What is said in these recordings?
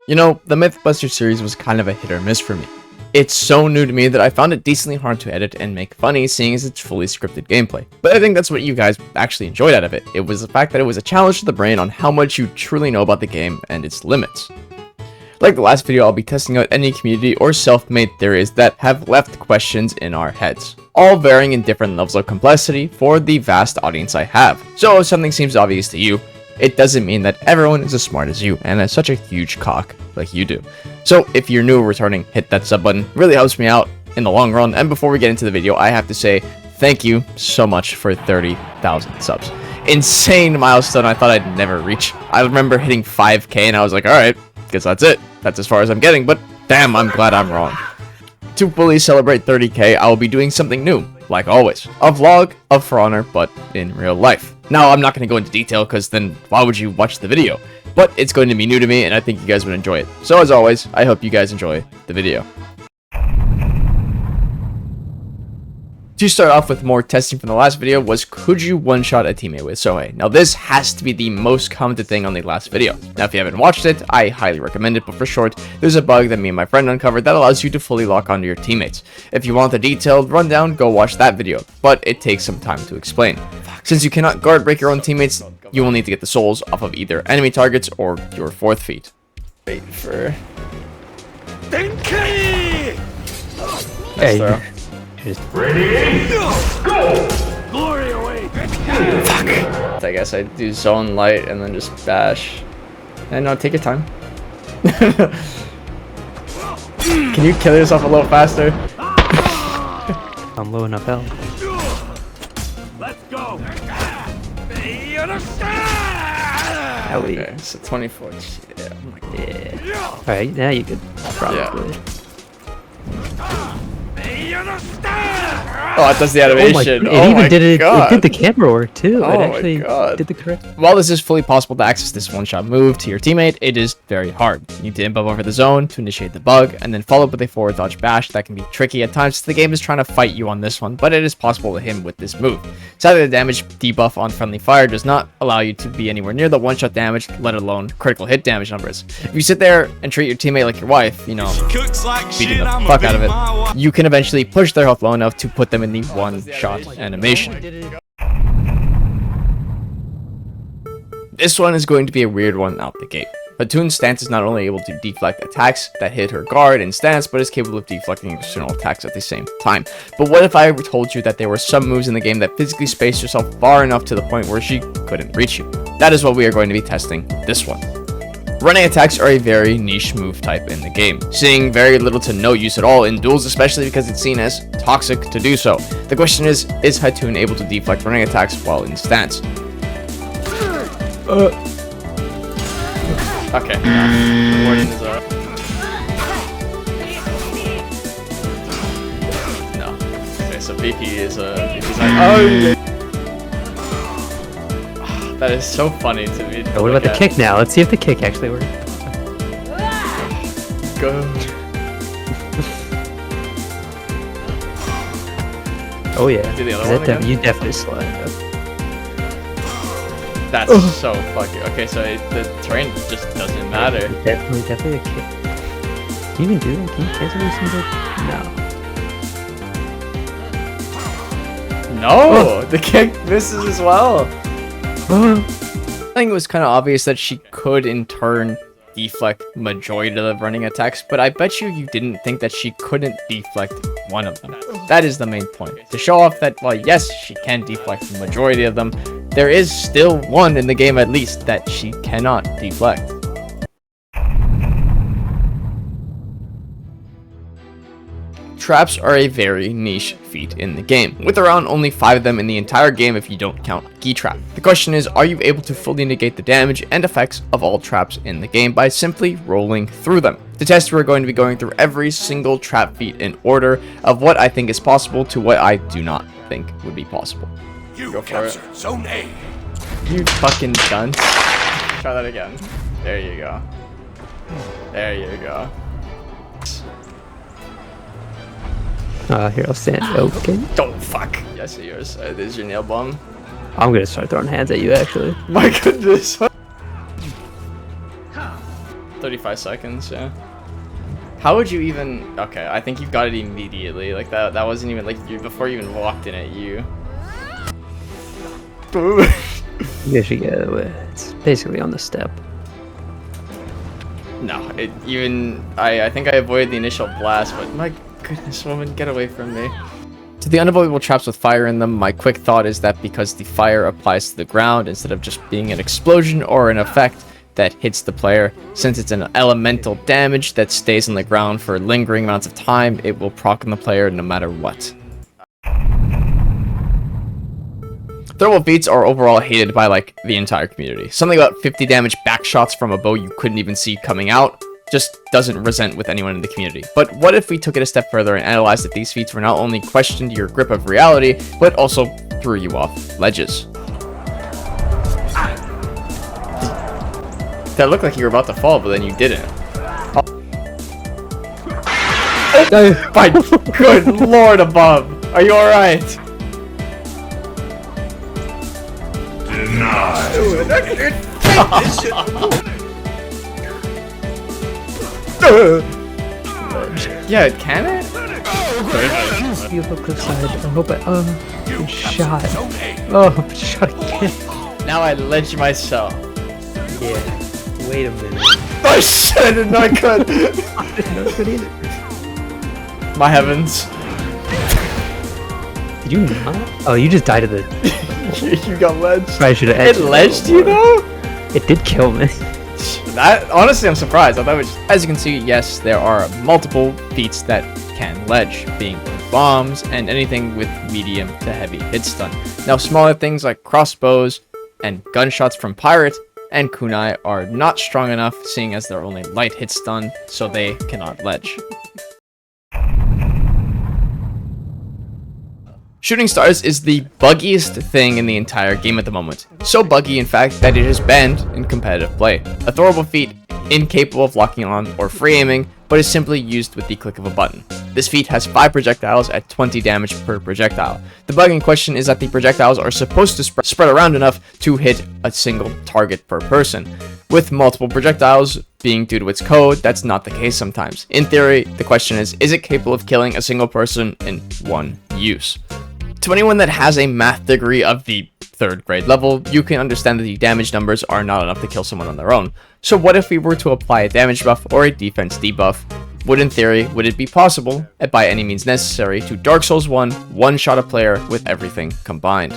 You know, the Mythbusters series was kind of a hit or miss for me. It's so new to me that I found it decently hard to edit and make funny, seeing as it's fully scripted gameplay. But I think that's what you guys actually enjoyed out of it. It was the fact that it was a challenge to the brain on how much you truly know about the game and its limits. Like the last video, I'll be testing out any community or self-made theories that have left questions in our heads, all varying in different levels of complexity for the vast audience I have. So if something seems obvious to you, it doesn't mean that everyone is as smart as you and has such a huge cock like you do. So if you're new or returning, hit that sub button. It really helps me out in the long run. And before we get into the video, I have to say thank you so much for 30,000 subs. Insane milestone I thought I'd never reach. I remember hitting 5k and I was like, alright, guess that's it. That's as far as I'm getting, but damn, I'm glad I'm wrong. To fully celebrate 30k, I will be doing something new, like always. A vlog of For Honor, but in real life. Now, I'm not going to go into detail, because then why would you watch the video? But it's going to be new to me, and I think you guys would enjoy it. So as always, I hope you guys enjoy the video. To start off with more testing from the last video was, could you one-shot a teammate with Sohei? Now this has to be the most commented thing on the last video. Now if you haven't watched it, I highly recommend it, but for short, there's a bug that me and my friend uncovered that allows you to fully lock onto your teammates. If you want the detailed rundown, go watch that video, but it takes some time to explain. Since you cannot guard break your own teammates, you will need to get the souls off of either enemy targets or your fourth feet. Wait for... Denki! Hey. Ready? Go! Glory away! Fuck. I guess I do zone light and then just bash. And no, take your time. Can you kill yourself a little faster? I'm low enough health. Let's go! Okay, so 24. Yeah. Yeah. Alright, now you could probably. Yeah. Oh, it does the animation. It even did it. It did the camera work too. Oh it actually my God. did the correct. While this is fully possible to access this one-shot move to your teammate, it is very hard. You need to input over the zone to initiate the bug, and then follow up with a forward dodge bash. That can be tricky at times. The game is trying to fight you on this one, but it is possible to hit him with this move. Sadly, the damage debuff on friendly fire does not allow you to be anywhere near the one-shot damage, let alone critical hit damage numbers. If you sit there and treat your teammate like your wife, you know, beating the fuck out of it, you can eventually push their health low enough to put them in the one-shot animation. This one is going to be a weird one out the gate. Platoon's stance is not only able to deflect attacks that hit her guard and stance, but is capable of deflecting external attacks at the same time. But what if I told you that there were some moves in the game that physically spaced yourself far enough to the point where she couldn't reach you? That is what we are going to be testing this one. Running attacks are a very niche move type in the game, seeing very little to no use at all in duels, especially because it's seen as toxic to do so. The question is Hatun able to deflect running attacks while in stance? Okay, no. Warden is no. Okay, so BP is BP's like, oh yeah. That is so funny to me. What about the kick now? Let's see if the kick actually works. Go. Oh yeah. Do the other one again? You definitely slide. That's so fucking. Okay, so the terrain just doesn't matter. Definitely a kick. Can you even do that? Can you cancel this? No. No, the kick misses as well. I think it was kind of obvious that she could in turn deflect majority of the running attacks, but I bet you didn't think that she couldn't deflect one of them. That is the main point. To show off that, well, yes, she can deflect the majority of them, there is still one in the game at least that she cannot deflect. Traps are a very niche feat in the game, with around only 5 of them in the entire game if you don't count Key Trap. The question is, are you able to fully negate the damage and effects of all traps in the game by simply rolling through them? To test, we're going to be going through every single trap feat in order of what I think is possible to what I do not think would be possible. You Go for it. Zone A. You fucking dunce. Try that again. There you go. There you go. Here, I'll stand. Okay. Don't fuck. Yes, yours. There's your nail bomb. I'm gonna start throwing hands at you, actually. My goodness. 30 35 seconds, yeah. How would you even... Okay, I think you got it immediately. Like, that wasn't even, like, before you even walked in at you. You guys should get it. It's basically on the step. No, I think I avoided the initial blast, but my goodness, woman, get away from me. To the unavoidable traps with fire in them, my quick thought is that because the fire applies to the ground instead of just being an explosion or an effect that hits the player, since it's an elemental damage that stays on the ground for lingering amounts of time, it will proc on the player no matter what. Thermal feats are overall hated by, like, the entire community. Something about 50 damage back shots from a bow you couldn't even see coming out just doesn't resent with anyone in the community. But what if we took it a step further and analyzed that these feats were not only questioned your grip of reality, but also threw you off ledges? That looked like you were about to fall, but then you didn't. Oh my good lord above! Are you alright? Yeah, can it? You look aside. I hope good shot. Oh, shot again. Now I ledge myself. Yeah. Wait a minute. Oh shit, I did not good. Not good either. My heavens. Did you not? Oh, you just died of the... You got ledged. I should have It ledged you though? It did kill me. That, honestly, I'm surprised. I thought it was... As you can see, yes, there are multiple feats that can ledge, being bombs and anything with medium to heavy hit stun. Now, smaller things like crossbows and gunshots from pirate and kunai are not strong enough, seeing as they're only light hit stun, so they cannot ledge. Shooting stars is the buggiest thing in the entire game at the moment. So buggy, in fact, that it is banned in competitive play. A throwable feat incapable of locking on or free aiming, but is simply used with the click of a button. This feat has 5 projectiles at 20 damage per projectile. The bug in question is that the projectiles are supposed to spread around enough to hit a single target per person. With multiple projectiles being due to its code, that's not the case sometimes. In theory, the question is it capable of killing a single person in one use? To anyone that has a math degree of the 3rd grade level, you can understand that the damage numbers are not enough to kill someone on their own. So what if we were to apply a damage buff or a defense debuff? Would it be possible, by any means necessary, to Dark Souls 1 one-shot a player with everything combined?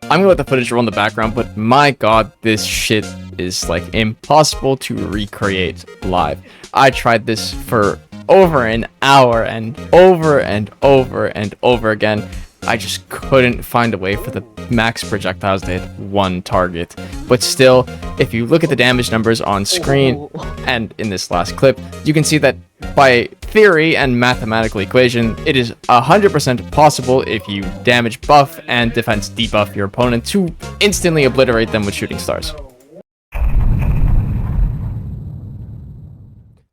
I'm gonna let the footage roll in the background, but my god, this shit is like impossible to recreate live. I tried this for over an hour and over and over and over again. I just couldn't find a way for the max projectiles to hit one target. But still, if you look at the damage numbers on screen and in this last clip, you can see that by theory and mathematical equation, it is 100% possible if you damage buff and defense debuff your opponent to instantly obliterate them with shooting stars.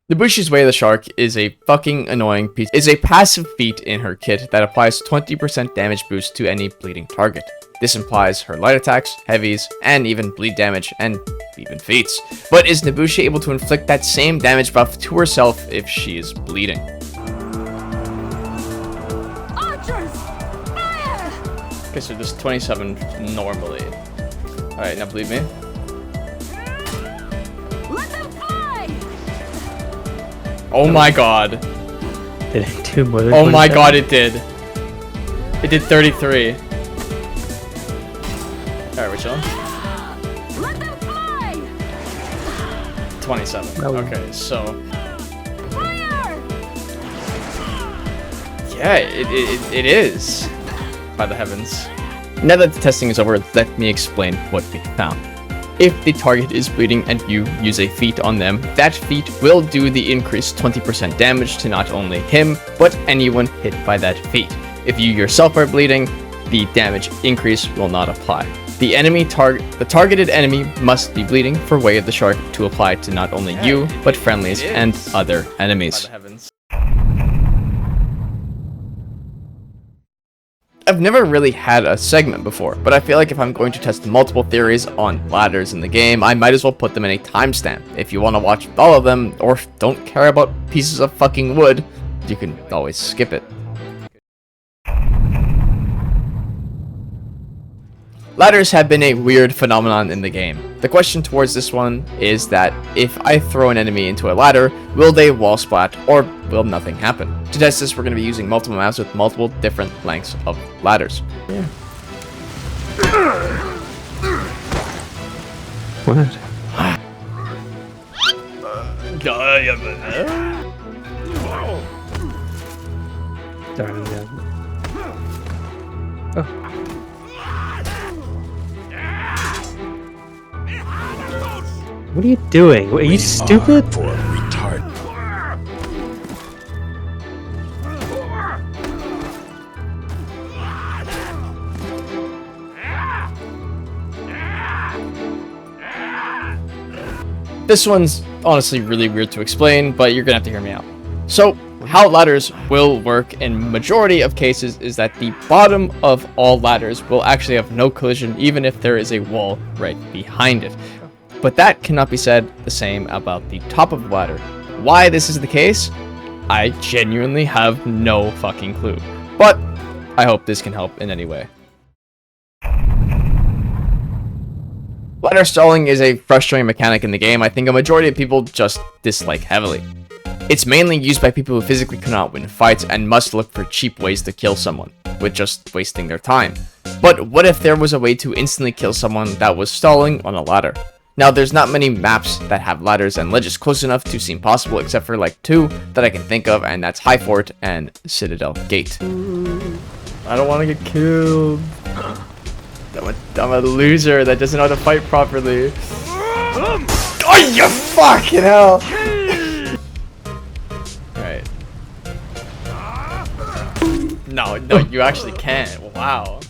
Nabushi's Way of the Shark is a fucking annoying piece. Is a passive feat in her kit that applies 20% damage boost to any bleeding target. This implies her light attacks, heavies, and even bleed damage, and even feats. But is Nabushi able to inflict that same damage buff to herself if she is bleeding? Archers! Fire! Okay, so this 27 normally. Alright, now bleed me. Let them fly! Oh my god. Did it do more than Oh my 27? god, it did. It did 33. Alright, we're chilling. Let them fly! 27. Oh. Okay, so... Fire! Yeah, it is. By the heavens. Now that the testing is over, let me explain what we found. If the target is bleeding and you use a feat on them, that feat will do the increased 20% damage to not only him, but anyone hit by that feat. If you yourself are bleeding, the damage increase will not apply. The targeted enemy must be bleeding for Way of the Shark to apply to not only you, but friendlies and other enemies. I've never really had a segment before, but I feel like if I'm going to test multiple theories on ladders in the game, I might as well put them in a timestamp. If you want to watch all of them, or don't care about pieces of fucking wood, you can always skip it. Ladders have been a weird phenomenon in the game. The question towards this one is that if I throw an enemy into a ladder, will they wall splat or will nothing happen? To test this, we're going to be using multiple maps with multiple different lengths of ladders. Yeah. What? Darn it. Oh. What are you doing? Are you stupid? For a retard. This one's honestly really weird to explain, but you're gonna have to hear me out. So, how ladders will work in majority of cases is that the bottom of all ladders will actually have no collision even if there is a wall right behind it. But that cannot be said the same about the top of the ladder. Why this is the case, I genuinely have no fucking clue. But I hope this can help in any way. Ladder stalling is a frustrating mechanic in the game I think a majority of people just dislike heavily. It's mainly used by people who physically cannot win fights and must look for cheap ways to kill someone, with just wasting their time. But what if there was a way to instantly kill someone that was stalling on a ladder? Now, there's not many maps that have ladders and ledges close enough to seem possible, except for like 2 that I can think of, and that's High Fort and Citadel Gate. I don't want to get killed. I'm a loser that doesn't know how to fight properly. Oh, you fucking hell! Alright. No, you actually can't. Wow.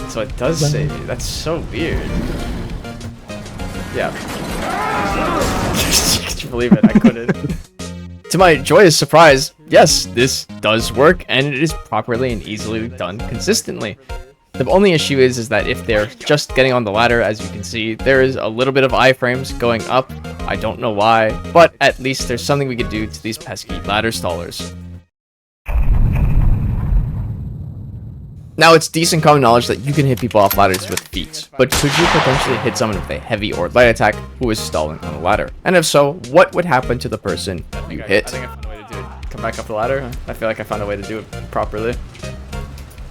So it does save you. That's so weird. Yeah. Could you believe it? I couldn't. To my joyous surprise, yes, this does work, and it is properly and easily done consistently. The only issue is that if they're just getting on the ladder, as you can see, there is a little bit of iframes going up. I don't know why, but at least there's something we could do to these pesky ladder stallers. Now, it's decent common knowledge that you can hit people off ladders with feats, but could you potentially hit someone with a heavy or light attack who is stalling on a ladder? And if so, what would happen to the person you hit? I think I found a way to do it. Come back up the ladder? I feel like I found a way to do it properly.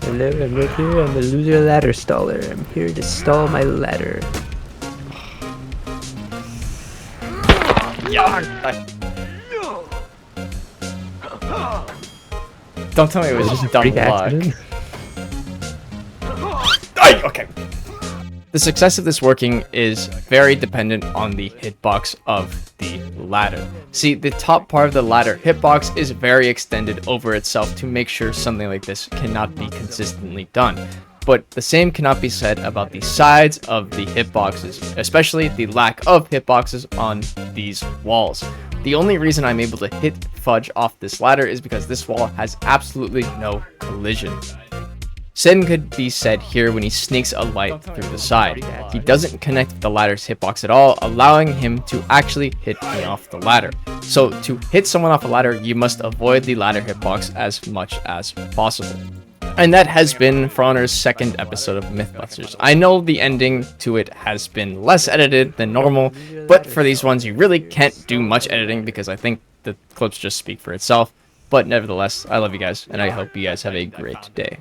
Hello, I'm right here. I'm a loser ladder staller. I'm here to stall my ladder. Don't tell me it was just dumb luck. Okay. The success of this working is very dependent on the hitbox of the ladder. See, the top part of the ladder hitbox is very extended over itself to make sure something like this cannot be consistently done. But the same cannot be said about the sides of the hitboxes, especially the lack of hitboxes on these walls. The only reason I'm able to hit Fudge off this ladder is because this wall has absolutely no collision. Same could be said here when he sneaks a light through the side. He doesn't connect the ladder's hitbox at all, allowing him to actually hit me off the ladder. So to hit someone off a ladder, you must avoid the ladder hitbox as much as possible. And that has been For Honor's second episode of Mythbusters. I know the ending to it has been less edited than normal, but for these ones you really can't do much editing because I think the clips just speak for itself. But nevertheless, I love you guys, and I hope you guys have a great day.